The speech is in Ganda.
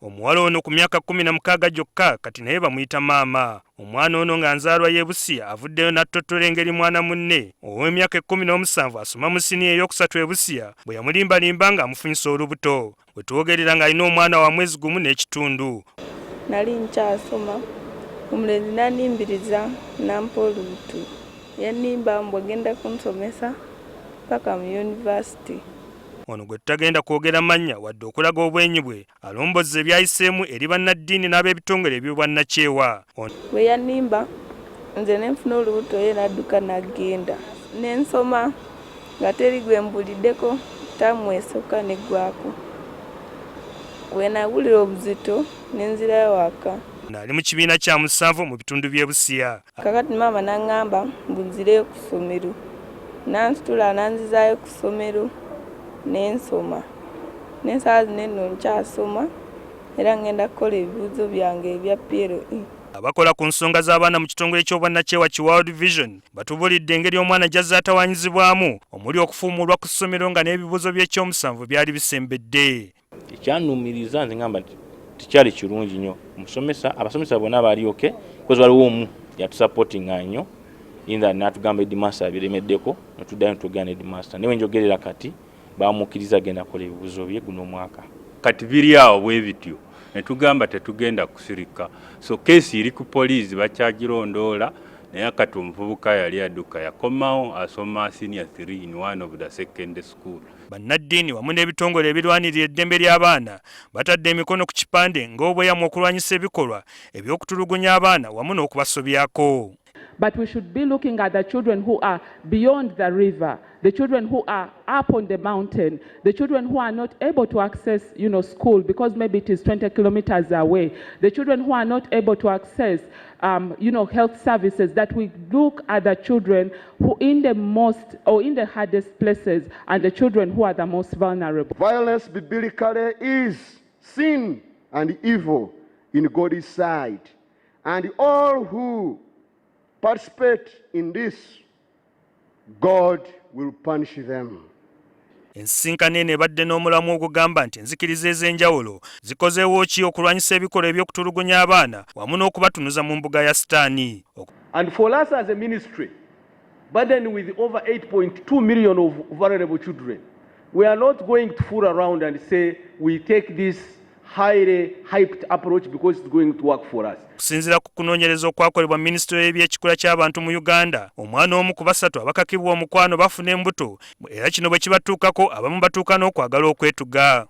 Omuwala ono ku myaka 16 gyokka kati naye bamuyita maama. Omwana ono nga nzaalwa y'e Busia avuddeyo n'attottola engeri mwana munne ow'emyaka 17 asoma mu siniya ey'okusatu e Busia bwe yamulimbalimba ng'amufunyisa olubuto. Bwe twogerera ng'alina omwana wa mwezi gumu n'ekitundu. Nali nkyasoma omulenzi n'annimbiriza nampa olubuto. Yannimba mbu agenda kunsomesa paka mu yunivasite. Ono gwe tutagenda kwogera mannya wadde okulaga obwenyi bwe alombozza ebyayiseemu eri bannaddiini n'ab'ebitongole eby'obwannakyewa. Bwe yannimba nze ne nfuna olubuto ye n'adduka n'agenda. Ne nsoma nga teri gwe mbuliddeko ttaamu esooka n'eggwaako. Bwe nawulira obuzito ne nzirayo waka. Ali mu kibiina kya 7 mu bitundu by'e Busia. Kakati maama n'aŋŋamba mbu nzireyo ku ssomero. Nansitula nanzizaayo ku ssomero n'ensoma. N'ensaawa zino nno nkyasoma era ngenda kukola ebibuuzo byange ebya PLE. Abakola ku nsonga z'abaana mu kitongole ky'obwannakyewa ki World Vision batubulidde engeri omwana gy'azze atawaanyizibwamu omuli okufuumulwa ku ssomero nga n'ebibuuzo by'ekyomusanvu byali bisembedde. Ekyanumiriza nze ngamba nti tikyali kirungi nnyo. Abasomesa bonna baali oke because waliwo omu yatusupportinga nnyo inza n'atugamba Headmaster biremeddeko netuddayo netugana Headmaster newe njogerera kati bamukkiriza agenda kola ebibuuzo bye guno omwaka. Kati biri awo bwe bityo netugamba tetugenda kusirika. So keesi iri ku poliisi bakyagirondoola naye kati omuvubuka yali adduka yakomawo asoma senior 3 in one of the secondary school. Bannaddiini wamu n'ebitongole ebirwanirira eddembe ly'abaana batadde emikono ku kipande ng'obweyamo okulwanyisa ebikolwa eby'okutulugunya abaana wamu n'okubasobyako. But we should be looking at the children who are beyond the river, the children who are up on the mountain, the children who are not able to access, school because maybe it is 20 kilometers away, the children who are not able to access, health services, that we look at the children who in the most or in the hardest places and the children who are the most vulnerable. Violence biblically is sin and evil in God's sight, and all who participate in this, God will punish them. Ensinkano eno ebadde n'omulamu ogugamba nti enzikiriza ez'enjawulo zikozeewo ki okulwanyisa ebikolwa eby'okutulugunya abaana wamu n'okubatunuza mu mbuga ya Sitaani. And for us as a ministry, burdened with over 8.2 million of vulnerable children, we are not going to fool around and say we take this highly hyped approach because it's going to work for us. Kusinziira ku kunoonyereza okwakolebwa Minisitule y'ebyekikula ky'abantu mu Uganda, omwana omu ku basatu abakakibwa omukwano bafuna embuto era kino bwe kibatuukako abamu batuuka n'okwagala okwetuga.